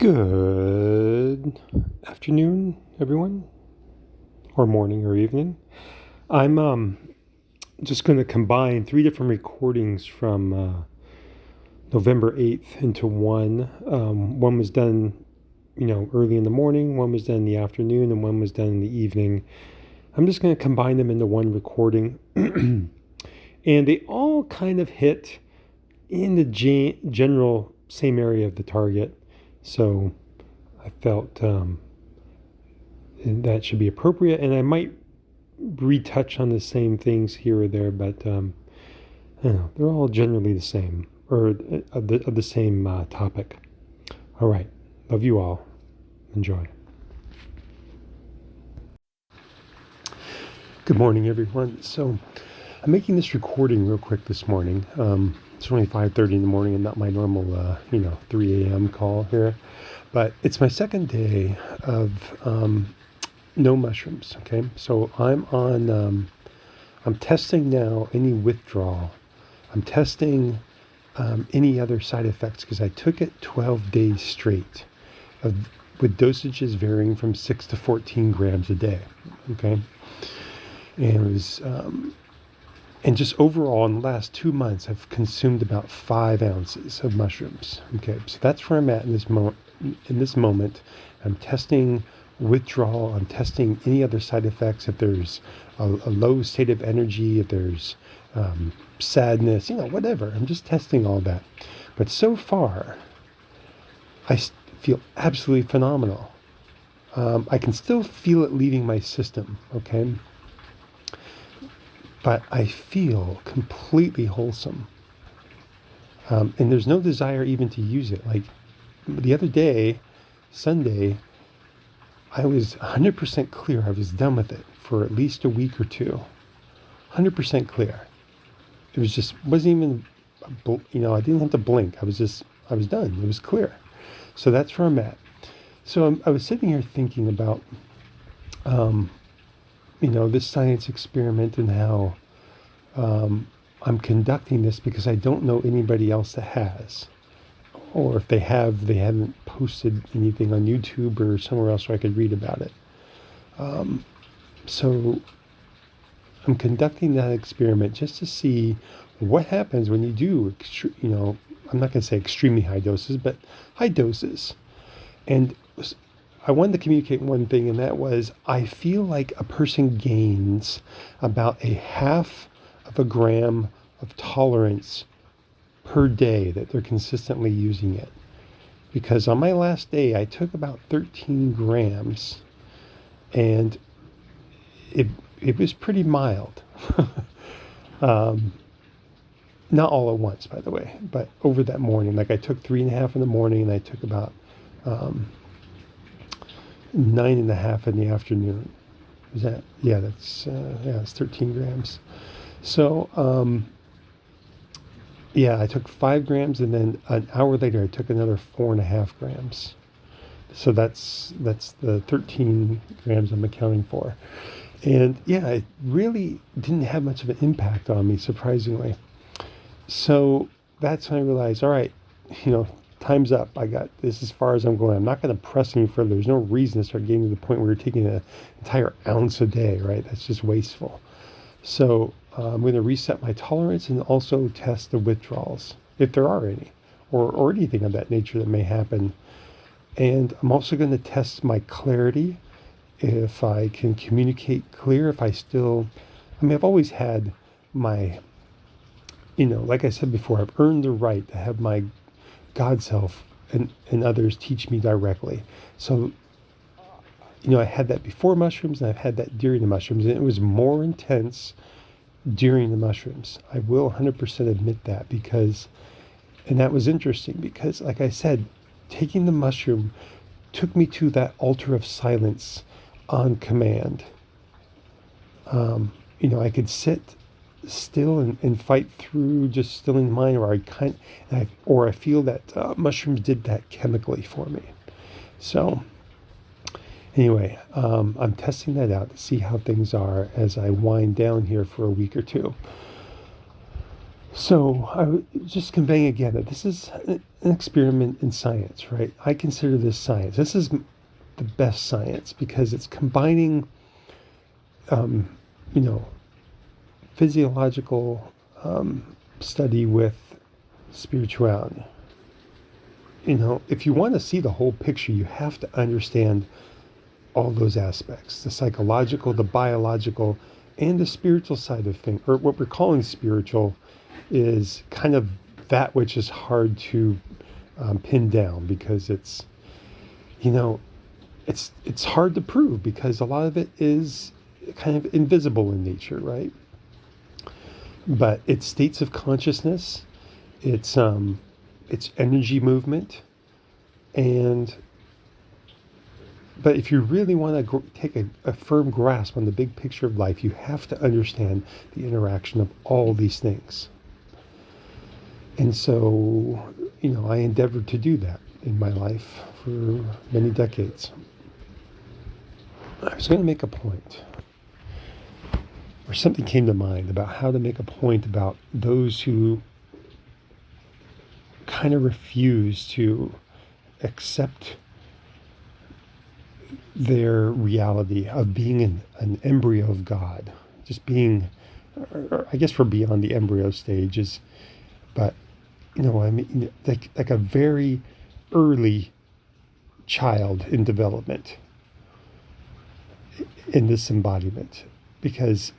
Good afternoon, everyone, or morning or evening. I'm just going to combine three different recordings from November 8th into one. One was done, early in the morning, one was done in the afternoon, and one was done in the evening. I'm just going to combine them into one recording. And they all kind of hit in the general same area of the target. So I felt that should be appropriate, and I might retouch on the same things here or there, but they're all generally the same, or of the same topic. All right, love you all. Enjoy. Good morning, everyone. So I'm making this recording real quick this morning. It's only 5:30 in the morning and not my normal, 3 a.m. call here. But it's my second day of no mushrooms, okay? So I'm testing now any withdrawal. I'm testing any other side effects because I took it 12 days straight with dosages varying from 6 to 14 grams a day, okay? And it was... And just overall, in the last 2 months, I've consumed about 5 ounces of mushrooms. Okay, so that's where I'm at in this moment. I'm testing withdrawal. I'm testing any other side effects. If there's a low state of energy, if there's sadness, whatever. I'm just testing all that. But so far, I feel absolutely phenomenal. I can still feel it leaving my system. Okay. But I feel completely wholesome. And there's no desire even to use it. Like the other day, Sunday, I was 100% clear. I was done with it for at least a week or two. 100% clear. It was just, wasn't even, I didn't have to blink. I was done. It was clear. So that's where I'm at. So I was sitting here thinking about, this science experiment and how I'm conducting this because I don't know anybody else that has. Or if they have, they haven't posted anything on YouTube or somewhere else where I could read about it. So I'm conducting that experiment just to see what happens when you do, I'm not going to say extremely high doses, but high doses. And I wanted to communicate one thing, and that was I feel like a person gains about a half of a gram of tolerance per day that they're consistently using it. Because on my last day, I took about 13 grams, and it was pretty mild. Not all at once, by the way, but over that morning. Like I took 3.5 in the morning, and I took about 9.5 in the afternoon. Is that? Yeah, it's 13 grams. So, I took 5 grams, and then an hour later, I took another 4.5 grams. So that's the 13 grams I'm accounting for. And it really didn't have much of an impact on me, surprisingly. So that's when I realized, all right, time's up. I got this as far as I'm going. I'm not going to press any further. There's no reason to start getting to the point where you're taking an entire ounce a day, right? That's just wasteful. So I'm going to reset my tolerance and also test the withdrawals, if there are any, or anything of that nature that may happen. And I'm also going to test my clarity, if I can communicate clear, if I still, I've always had my, like I said before, I've earned the right to have my God self and others teach me directly. So, I had that before mushrooms, and I've had that during the mushrooms, and it was more intense during the mushrooms. I will 100% admit that and that was interesting because, like I said, taking the mushroom took me to that altar of silence on command. I could sit still and fight through just stilling the mind, or I feel that mushrooms did that chemically for me. So anyway, I'm testing that out to see how things are as I wind down here for a week or two. So I was just conveying again that this is an experiment in science, right? I consider this science. This is the best science because it's combining, um, you know, physiological study with spirituality. If you want to see the whole picture, you have to understand all those aspects: the psychological, the biological, and the spiritual side of things. Or what we're calling spiritual is kind of that which is hard to pin down because you know, it's hard to prove because a lot of it is kind of invisible in nature, right? But it's states of consciousness, it's energy movement, and but if you really want to take a firm grasp on the big picture of life, you have to understand the interaction of all these things. And so, I endeavored to do that in my life for many decades. I was going to make a point, or something came to mind about how to make a point about those who kind of refuse to accept their reality of being an embryo of God, just being, or I guess we're beyond the embryo stages, but like a very early child in development in this embodiment, because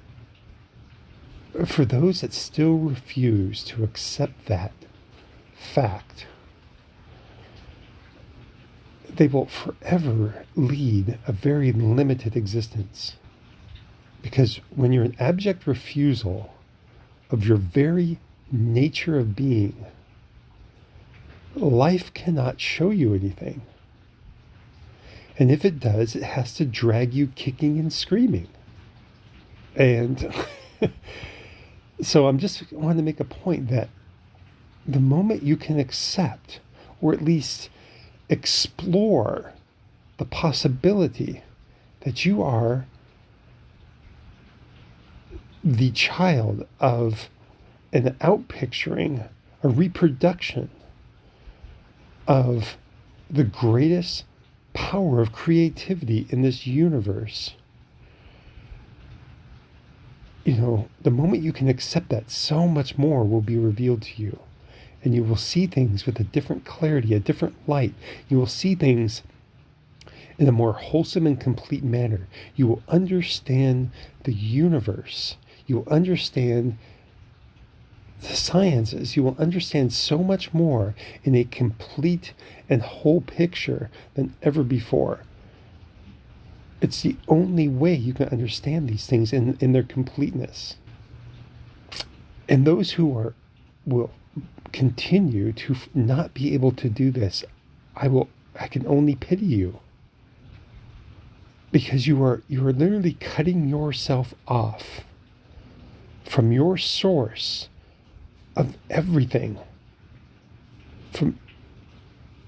for those that still refuse to accept that fact, they will forever lead a very limited existence. Because when you're an abject refusal of your very nature of being, life cannot show you anything. And if it does, it has to drag you kicking and screaming. And so I'm just wanting to make a point that the moment you can accept, or at least explore the possibility that you are the child of an outpicturing, a reproduction of the greatest power of creativity in this universe. The moment you can accept that, so much more will be revealed to you. And you will see things with a different clarity, a different light. You will see things in a more wholesome and complete manner. You will understand the universe. You will understand the sciences. You will understand so much more in a complete and whole picture than ever before. It's the only way you can understand these things in their completeness. And those who will continue to not be able to do this, I can only pity you, because you are literally cutting yourself off from your source of everything, from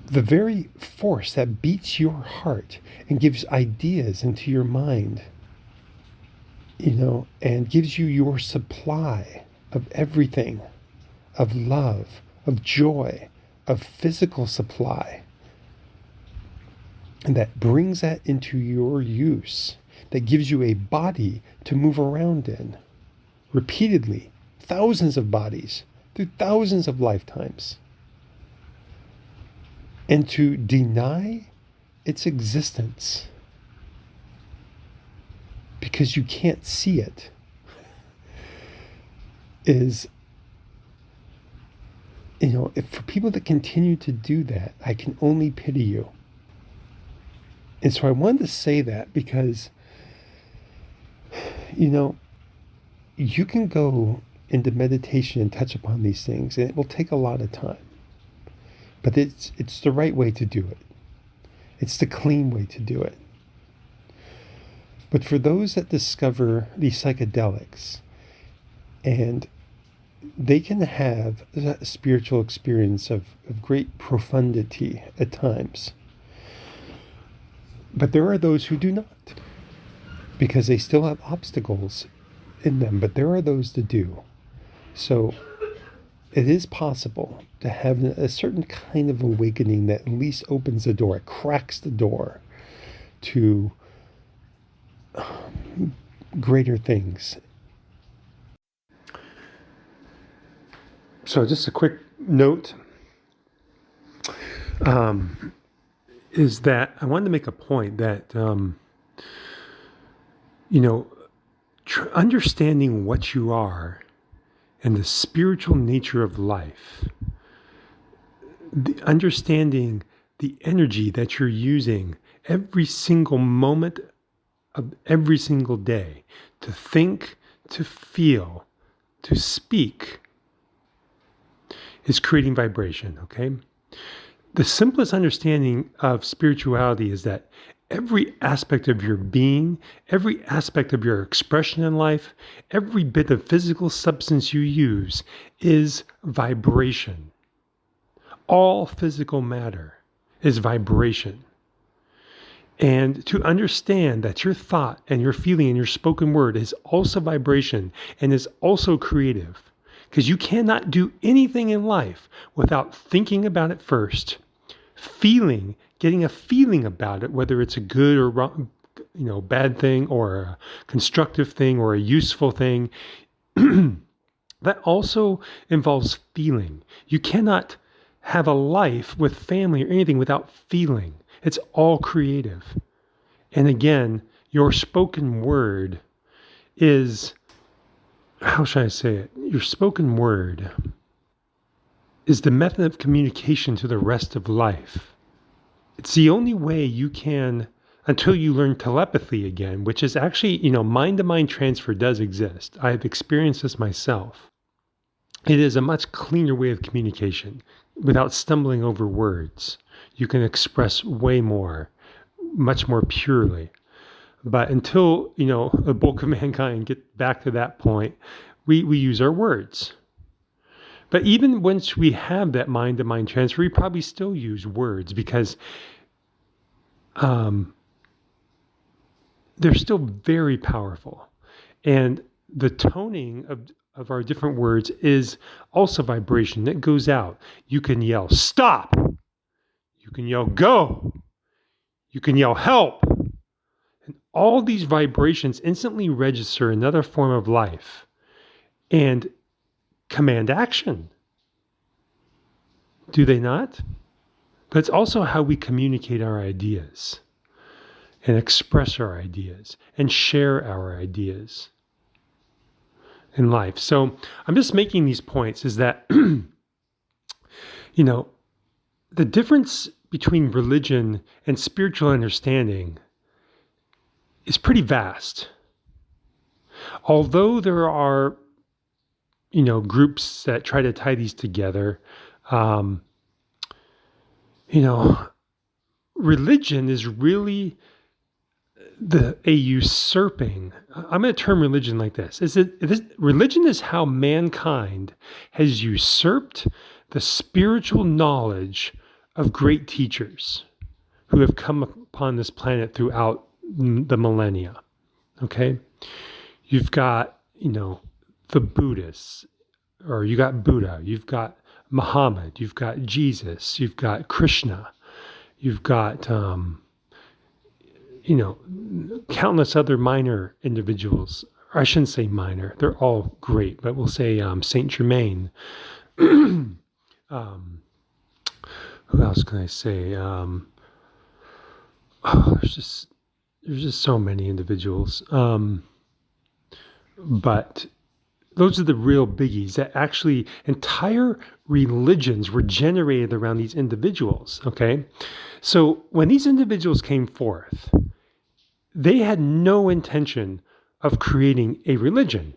the very force that beats your heart and gives ideas into your mind, and gives you your supply of everything, of love, of joy, of physical supply. And that brings that into your use, that gives you a body to move around in repeatedly, thousands of bodies through thousands of lifetimes. And to deny its existence because you can't see it is, if for people that continue to do that, I can only pity you. And so I wanted to say that because, you can go into meditation and touch upon these things, and it will take a lot of time. But it's the right way to do it. It's the clean way to do it. But for those that discover these psychedelics, and they can have a spiritual experience of great profundity at times. But there are those who do not, because they still have obstacles in them, but there are those that do. So it is possible to have a certain kind of awakening that at least opens the door, it cracks the door to greater things. So just a quick note is that I wanted to make a point that, understanding what you are and the spiritual nature of life, understanding the energy that you're using every single moment of every single day to think, to feel, to speak, is creating vibration, okay? The simplest understanding of spirituality is that every aspect of your being, every aspect of your expression in life, every bit of physical substance you use is vibration. All physical matter is vibration. And to understand that your thought and your feeling and your spoken word is also vibration and is also creative. Because you cannot do anything in life without thinking about it first, getting a feeling about it, whether it's a good or wrong, bad thing or a constructive thing or a useful thing. That also involves feeling. You cannot have a life with family or anything without feeling. It's all creative. And again, your spoken word is, how should I say it? Your spoken word is the method of communication to the rest of life. It's the only way you can, until you learn telepathy again, which is actually, mind-to-mind transfer does exist. I've experienced this myself. It is a much cleaner way of communication without stumbling over words. You can express way more, much more purely. But until, the bulk of mankind get back to that point, we use our words. But even once we have that mind-to-mind transfer, we probably still use words because they're still very powerful. And the toning of our different words is also vibration that goes out. You can yell, stop! You can yell, go! You can yell, help! And all these vibrations instantly register another form of life and command action. Do they not? But it's also how we communicate our ideas and express our ideas and share our ideas in life. So I'm just making these points is that, the difference between religion and spiritual understanding is pretty vast. Although there are, groups that try to tie these together, religion is really a usurping. I'm going to term religion like this. Religion is how mankind has usurped the spiritual knowledge of great teachers who have come upon this planet throughout the millennia. Okay? You've got, the Buddhists, or you got Buddha, you've got Muhammad, you've got Jesus, you've got Krishna, you've got, countless other minor individuals. Or I shouldn't say minor, they're all great, but we'll say Saint Germain. Who else can I say? There's just so many individuals. But those are the real biggies that actually entire religions were generated around these individuals, okay? So when these individuals came forth, they had no intention of creating a religion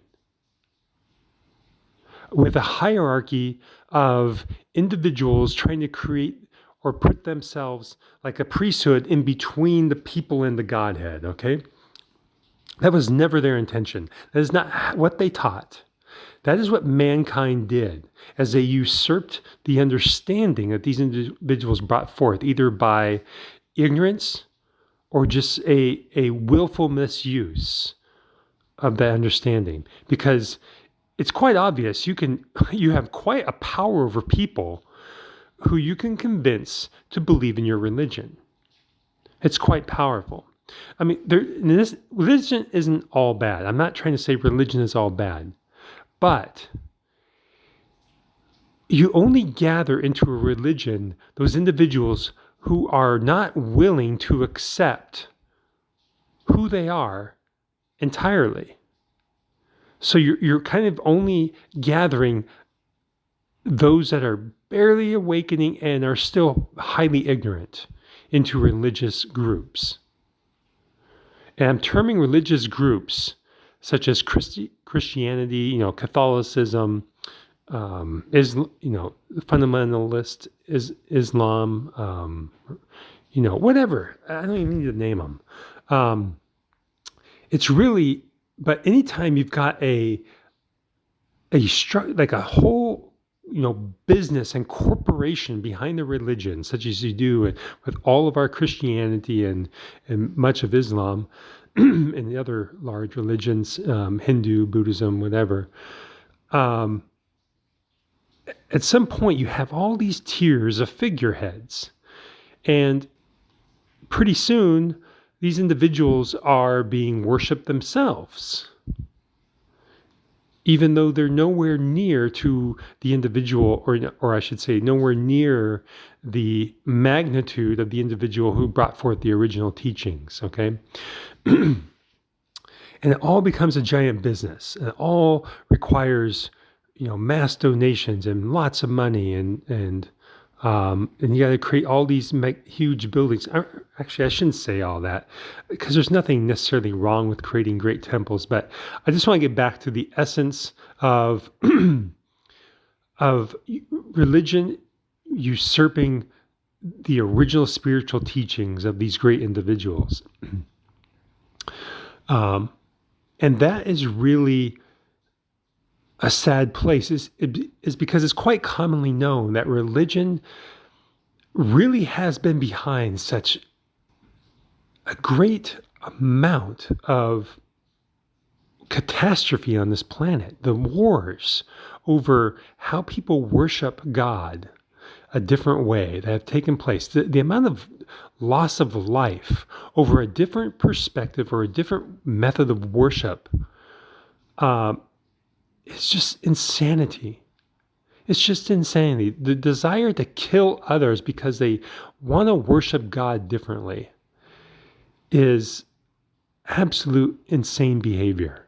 with a hierarchy of individuals trying to create or put themselves like a priesthood in between the people and the Godhead, okay? That was never their intention. That is not what they taught. That is what mankind did as they usurped the understanding that these individuals brought forth, either by ignorance or just a willful misuse of that understanding. Because it's quite obvious you have quite a power over people who you can convince to believe in your religion. It's quite powerful. I mean, religion isn't all bad. I'm not trying to say religion is all bad, but you only gather into a religion those individuals who are not willing to accept who they are entirely. So you're kind of only gathering those that are barely awakening and are still highly ignorant into religious groups. And I'm terming religious groups such as Christianity, Catholicism, fundamentalist Islam, whatever. I don't even need to name them. It's really, but anytime you've got a whole, business and corporation behind the religion, such as you do with all of our Christianity and much of Islam and the other large religions, Hindu, Buddhism, whatever. At some point, you have all these tiers of figureheads, and pretty soon, these individuals are being worshipped themselves, even though they're nowhere near to the individual, or I should say, nowhere near the magnitude of the individual who brought forth the original teachings, okay? And it all becomes a giant business. And it all requires, mass donations and lots of money, and you got to create all these huge buildings. Actually, I shouldn't say all that, because there's nothing necessarily wrong with creating great temples. But I just want to get back to the essence of of religion usurping the original spiritual teachings of these great individuals, and that is really a sad place, is because it's quite commonly known that religion really has been behind such a great amount of catastrophe on this planet. The wars over how people worship God a different way that have taken place, the amount of loss of life over a different perspective or a different method of worship, it's just insanity. It's just insanity. The desire to kill others because they want to worship God differently is absolute insane behavior.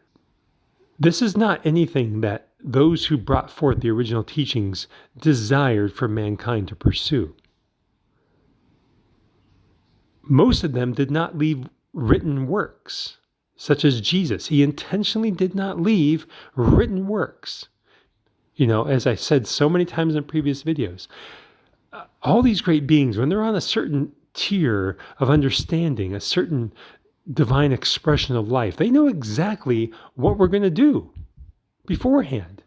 This is not anything that those who brought forth the original teachings desired for mankind to pursue. Most of them did not leave written works. Such as Jesus. He intentionally did not leave written works. As I said so many times in previous videos, all these great beings, when they're on a certain tier of understanding, a certain divine expression of life, they know exactly what we're going to do beforehand.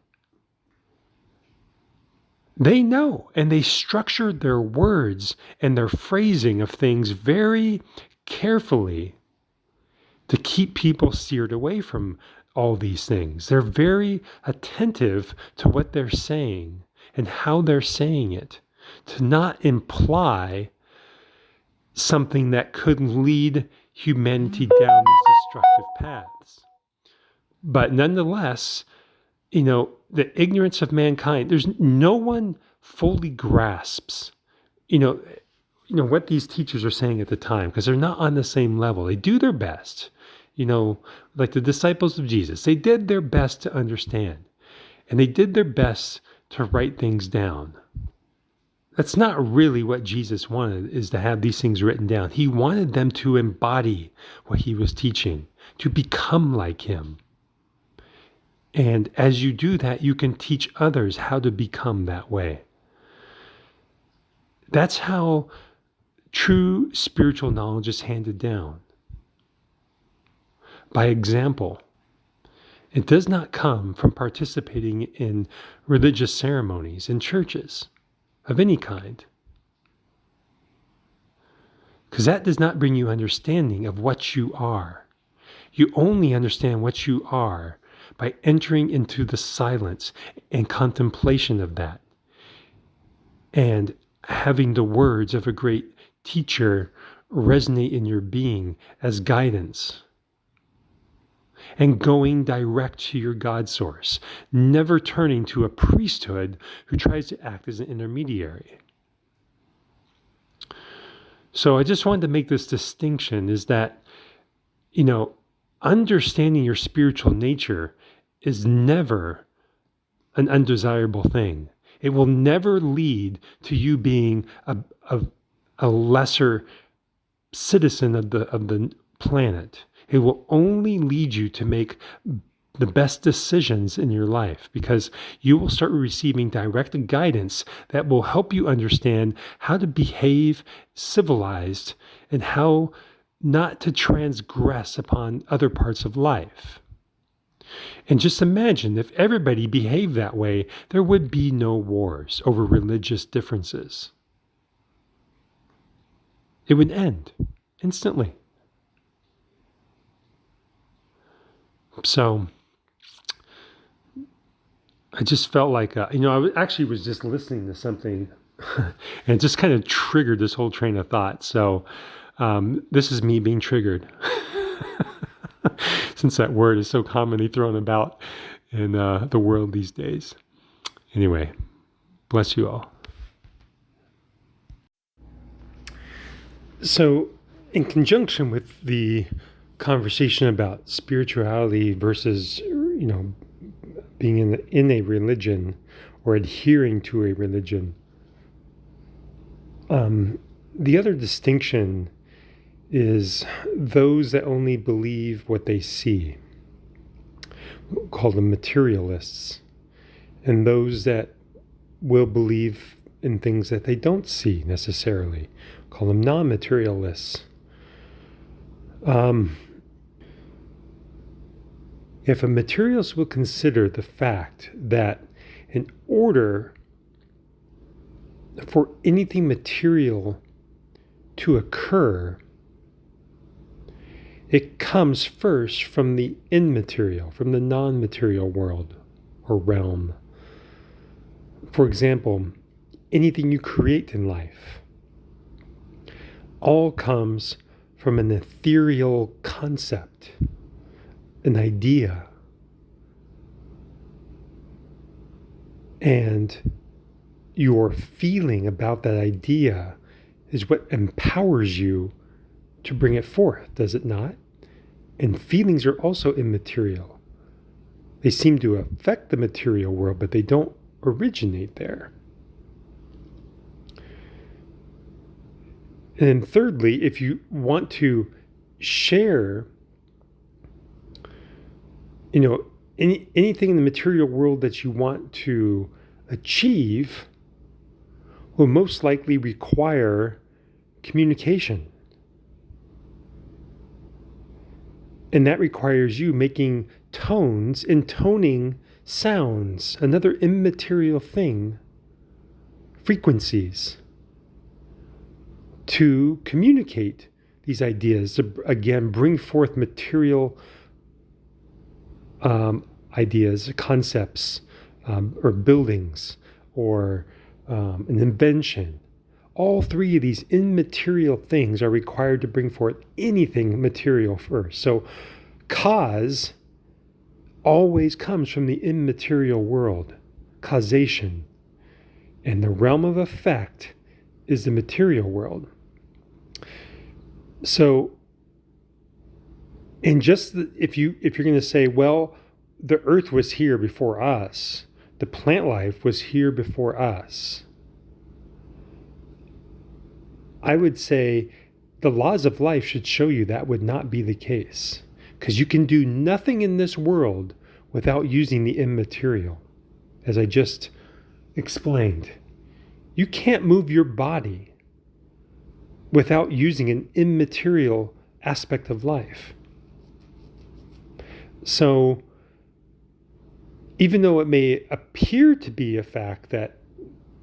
They know, and they structure their words and their phrasing of things very carefully to keep people steered away from all these things. They're very attentive to what they're saying and how they're saying it, to not imply something that could lead humanity down these destructive paths. But nonetheless, the ignorance of mankind, there's no one fully grasps, what these teachers are saying at the time, because they're not on the same level. They do their best, like the disciples of Jesus. They did their best to understand, and they did their best to write things down. That's not really what Jesus wanted, is to have these things written down. He wanted them to embody what he was teaching, to become like him. And as you do that, you can teach others how to become that way. That's how true spiritual knowledge is handed down. By example. It does not come from participating in religious ceremonies in churches of any kind. Because that does not bring you understanding of what you are. You only understand what you are by entering into the silence and contemplation of that, and having the words of a great teacher resonate in your being as guidance, and going direct to your God source, never turning to a priesthood who tries to act as an intermediary. So I just wanted to make this distinction, is that, understanding your spiritual nature is never an undesirable thing. It will never lead to you being a lesser citizen of the planet. It will only lead you to make the best decisions in your life, because you will start receiving direct guidance that will help you understand how to behave civilized and how not to transgress upon other parts of life. And just imagine, if everybody behaved that way, there would be no wars over religious differences. It would end instantly. So I just felt like, I actually was just listening to something and it just kind of triggered this whole train of thought. So this is me being triggered, since that word is so commonly thrown about in the world these days. Anyway, bless you all. So in conjunction with the conversation about spirituality versus, being in a religion or adhering to a religion, the other distinction is those that only believe what they see, we'll call them materialists, and those that will believe in things that they don't see necessarily, call them non-materialists. If a materialist will consider the fact that in order for anything material to occur, it comes first from the immaterial, from the non-material world or realm. For example, anything you create in life all comes from an ethereal concept, an idea. And your feeling about that idea is what empowers you to bring it forth, does it not? And feelings are also immaterial. They seem to affect the material world, but they don't originate there. And then thirdly, if you want to share, anything in the material world that you want to achieve will most likely require communication. And that requires you making tones, intoning sounds, another immaterial thing, frequencies, to communicate these ideas, to again bring forth material ideas, concepts, or buildings, or an invention. All three of these immaterial things are required to bring forth anything material first. So cause always comes from the immaterial world, causation. And the realm of effect is the material world. So, and just if you're going to say, well, the earth was here before us, the plant life was here before us, I would say the laws of life should show you that would not be the case, because you can do nothing in this world without using the immaterial, as I just explained. You can't move your body without using an immaterial aspect of life. So even though it may appear to be a fact that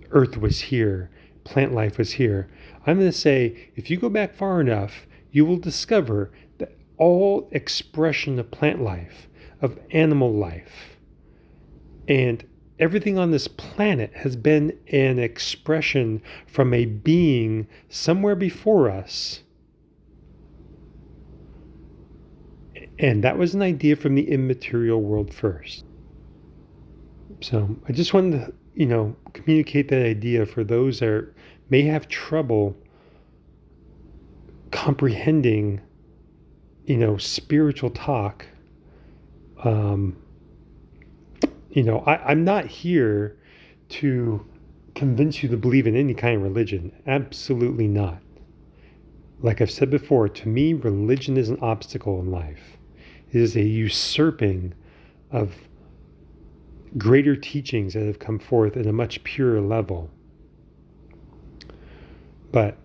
earth was here, plant life was here, I'm going to say, if you go back far enough, you will discover that all expression of plant life, of animal life. And everything on this planet has been an expression from a being somewhere before us. And that was an idea from the immaterial world first. So I just wanted to, communicate that idea for those that may have trouble comprehending, spiritual talk. I'm not here to convince you to believe in any kind of religion. Absolutely not. Like I've said before, to me, religion is an obstacle in life. It is a usurping of greater teachings that have come forth at a much purer level. But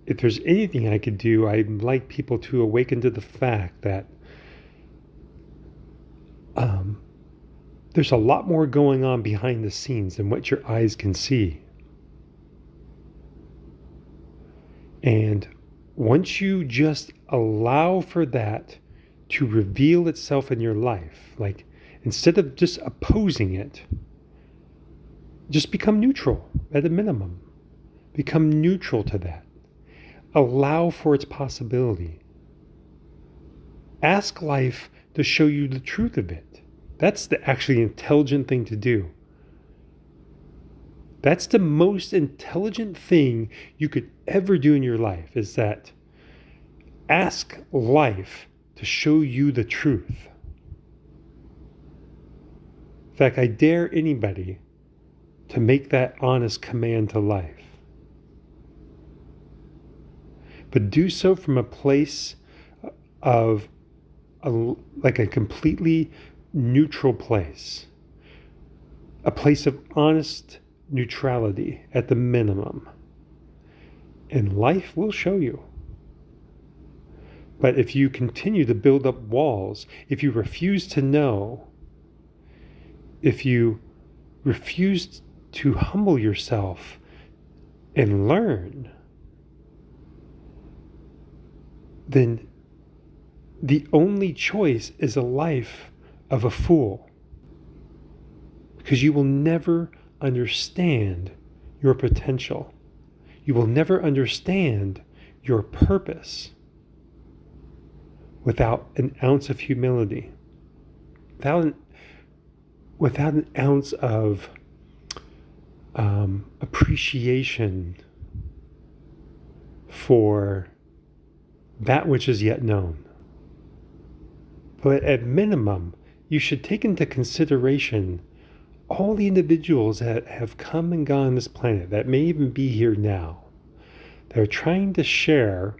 if there's anything I could do, I'd like people to awaken to the fact that there's a lot more going on behind the scenes than what your eyes can see. And once you just allow for that to reveal itself in your life, like instead of just opposing it, just become neutral at a minimum. Become neutral to that. Allow for its possibility. Ask life to show you the truth of it. That's the actually intelligent thing to do. That's the most intelligent thing you could ever do in your life, is that ask life to show you the truth. In fact, I dare anybody to make that honest command to life. But do so from a place of a completely neutral place. A place of honest neutrality at the minimum. And life will show you. But if you continue to build up walls, if you refuse to know, if you refuse to humble yourself and learn, then the only choice is a life of a fool. Because you will never understand your potential. You will never understand your purpose without an ounce of humility, without an ounce of appreciation for that which is yet known. But at minimum, you should take into consideration all the individuals that have come and gone on this planet, that may even be here now. They're trying to share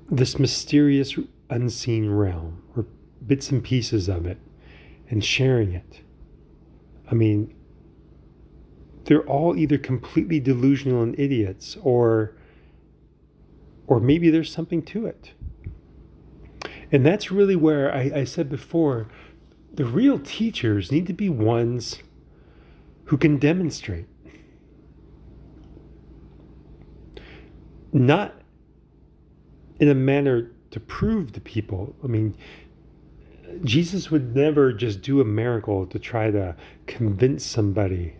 this mysterious unseen realm, or bits and pieces of it, and sharing it. I mean, they're all either completely delusional and idiots, or maybe there's something to it. And that's really where I said before, the real teachers need to be ones who can demonstrate. Not in a manner to prove to people. I mean, Jesus would never just do a miracle to try to convince somebody.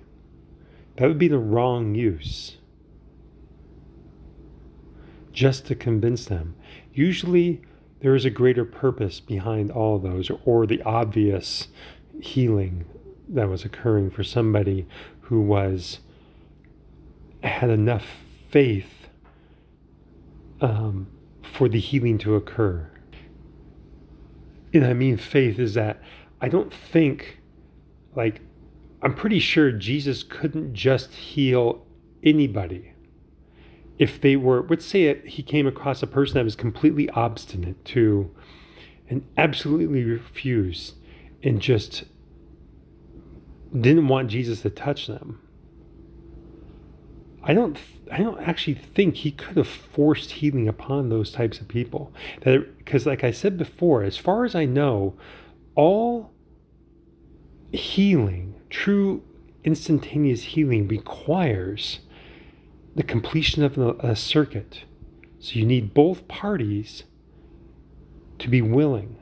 That would be the wrong use. Just to convince them. Usually, there is a greater purpose behind all those, or the obvious healing that was occurring for somebody who had enough faith for the healing to occur. And I mean faith is that I don't think, I'm pretty sure Jesus couldn't just heal anybody. If they were, let's say he came across a person that was completely obstinate to and absolutely refused and just didn't want Jesus to touch them. I don't actually think he could have forced healing upon those types of people. Because like I said before, as far as I know, all healing, true instantaneous healing, requires the completion of a circuit. So you need both parties to be willing.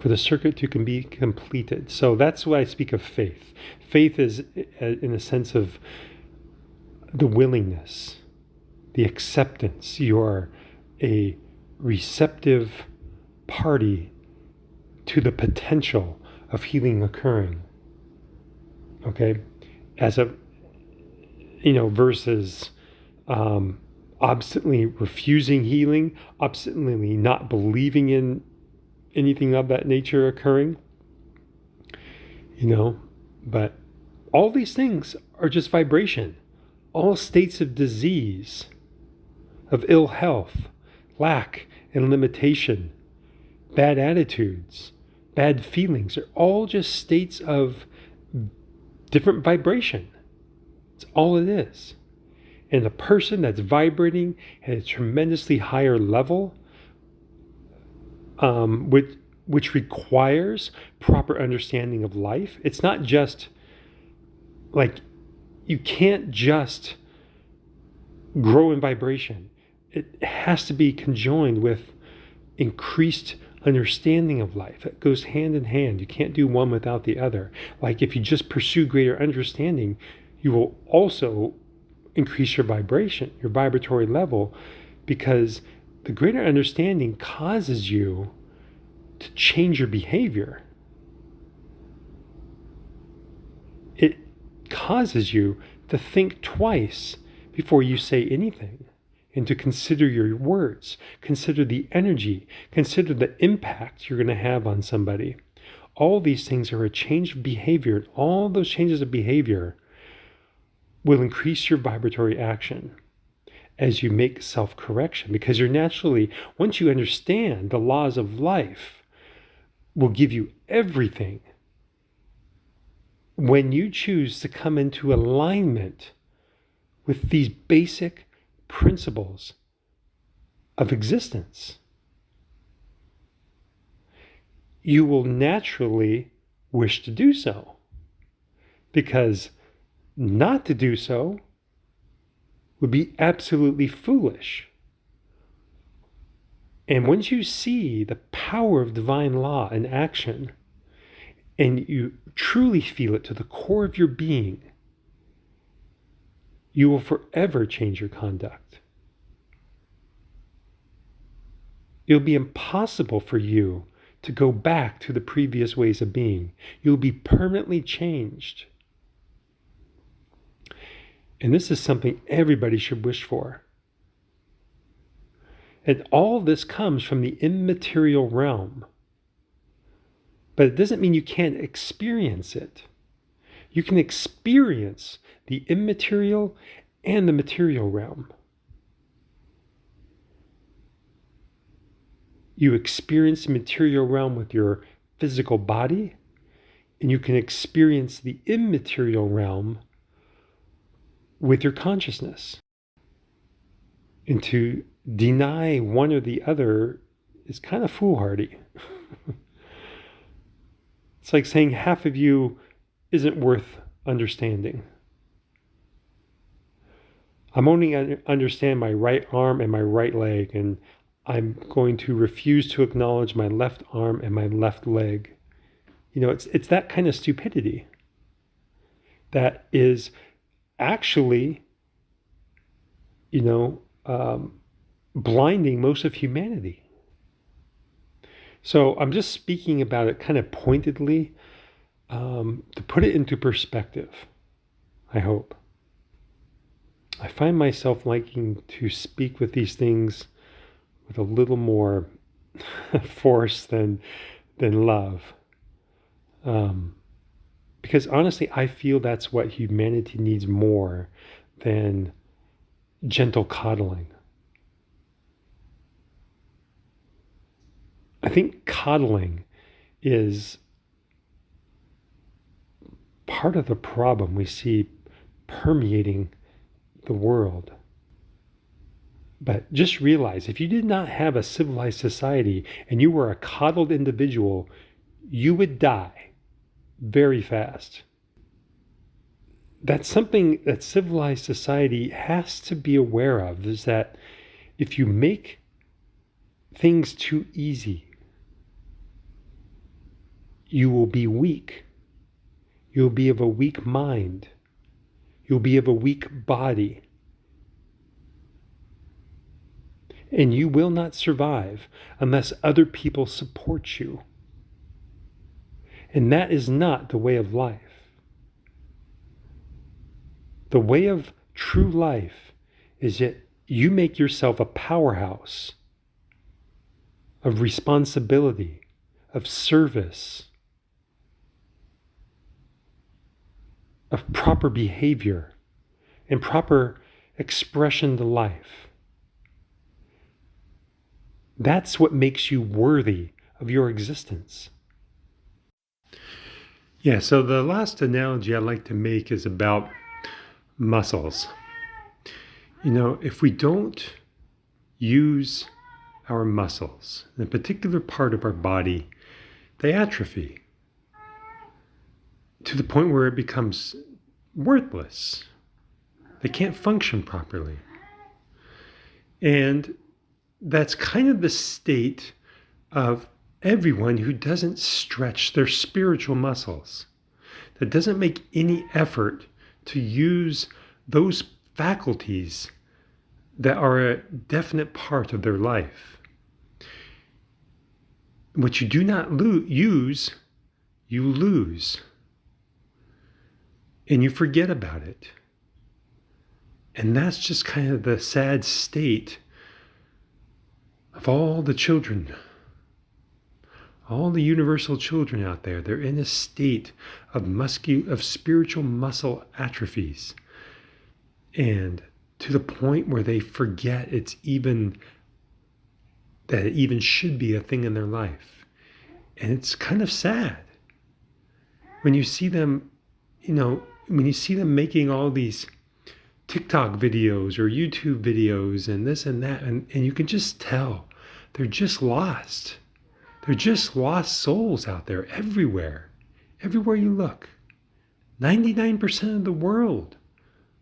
for the circuit to can be completed. So that's why I speak of faith. Faith is in a sense of the willingness, the acceptance. You are a receptive party to the potential of healing occurring. Okay? As a, versus obstinately refusing healing, obstinately not believing in anything of that nature occurring. But all these things are just vibration. All states of disease, of ill health, lack and limitation, bad attitudes, bad feelings are all just states of different vibration. It's all it is. And a person that's vibrating at a tremendously higher level, which requires proper understanding of life. It's not just like, you can't just grow in vibration. It has to be conjoined with increased understanding of life. It goes hand in hand. You can't do one without the other. Like if you just pursue greater understanding, you will also increase your vibration, your vibratory level, because the greater understanding causes you to change your behavior. It causes you to think twice before you say anything, and to consider your words, consider the energy, consider the impact you're going to have on somebody. All these things are a change of behavior. All those changes of behavior will increase your vibratory action as you make self-correction, because you're naturally, once you understand the laws of life, will give you everything. When you choose to come into alignment with these basic principles of existence, you will naturally wish to do so, because not to do so would be absolutely foolish. And once you see the power of divine law in action, and you truly feel it to the core of your being, you will forever change your conduct. It'll be impossible for you to go back to the previous ways of being. You'll be permanently changed. And this is something everybody should wish for. And all this comes from the immaterial realm. But it doesn't mean you can't experience it. You can experience the immaterial and the material realm. You experience the material realm with your physical body, and you can experience the immaterial realm with your consciousness. And to deny one or the other is kind of foolhardy. It's like saying half of you isn't worth understanding. I'm only going to understand my right arm and my right leg, and I'm going to refuse to acknowledge my left arm and my left leg. It's that kind of stupidity that is actually, blinding most of humanity. So I'm just speaking about it kind of pointedly to put it into perspective, I hope. I find myself liking to speak with these things with a little more force than love. Because honestly, I feel that's what humanity needs more than gentle coddling. I think coddling is part of the problem we see permeating the world. But just realize, if you did not have a civilized society and you were a coddled individual, you would die very fast. That's something that civilized society has to be aware of, is that if you make things too easy, you will be weak. You'll be of a weak mind. You'll be of a weak body. And you will not survive unless other people support you. And that is not the way of life. The way of true life is that you make yourself a powerhouse of responsibility, of service, of proper behavior and proper expression to life. That's what makes you worthy of your existence. Yeah, so the last analogy I like to make is about muscles. If we don't use our muscles in a particular part of our body, they atrophy to the point where it becomes worthless. They can't function properly. And that's kind of the state of everyone who doesn't stretch their spiritual muscles, that doesn't make any effort to use those faculties that are a definite part of their life. What you do not use, you lose. And you forget about it. And that's just kind of the sad state of all the children, all the universal children out there. They're in a state of spiritual muscle atrophies. And to the point where they forget that it even should be a thing in their life. And it's kind of sad when you see them, making all these TikTok videos or YouTube videos and this and that, and you can just tell they're just lost. They're just lost souls out there everywhere you look. 99% of the world,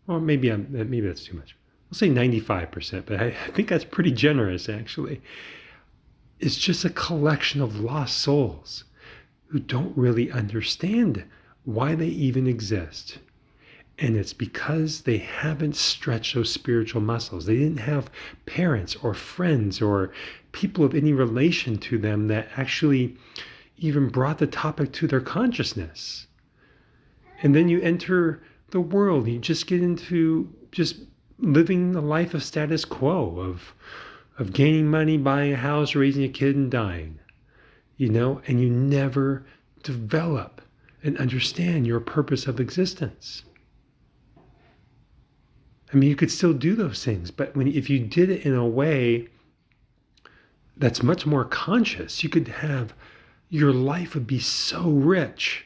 or maybe that's too much. I'll say 95%, but I think that's pretty generous actually. It's just a collection of lost souls who don't really understand why they even exist. And it's because they haven't stretched those spiritual muscles. They didn't have parents or friends or people of any relation to them that actually even brought the topic to their consciousness. And then you enter the world. You just get into just living the life of status quo, of gaining money, buying a house, raising a kid, and dying. And you never develop and understand your purpose of existence. I mean, you could still do those things, but if you did it in a way that's much more conscious, your life would be so rich.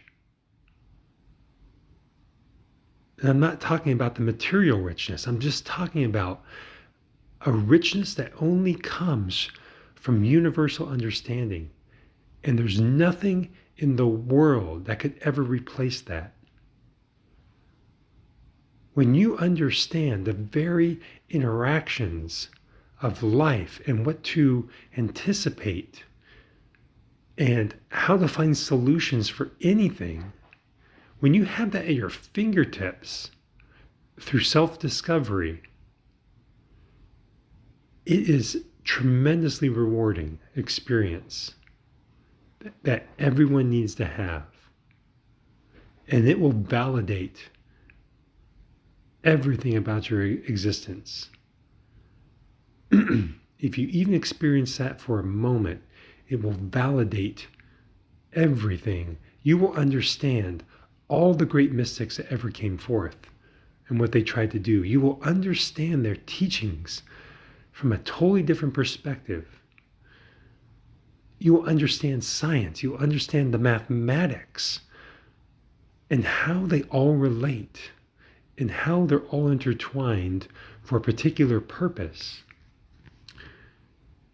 And I'm not talking about the material richness. I'm just talking about a richness that only comes from universal understanding. And there's nothing in the world that could ever replace that. When you understand the very interactions of life and what to anticipate and how to find solutions for anything, when you have that at your fingertips through self-discovery, it is tremendously rewarding experience that everyone needs to have. And it will validate everything about your existence. If you even experience that for a moment, it will validate everything. You will understand all the great mystics that ever came forth and what they tried to do. You will understand their teachings from a totally different perspective. You will understand science. You will understand the mathematics and how they all relate and how they're all intertwined for a particular purpose.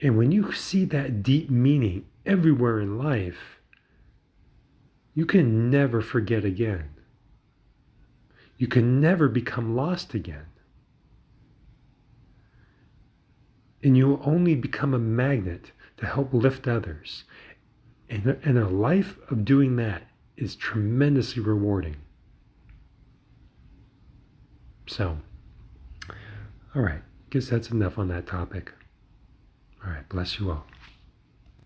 And when you see that deep meaning everywhere in life, you can never forget again. You can never become lost again. And you will only become a magnet to help lift others. And a life of doing that is tremendously rewarding. So, all right, guess that's enough on that topic. All right, bless you all.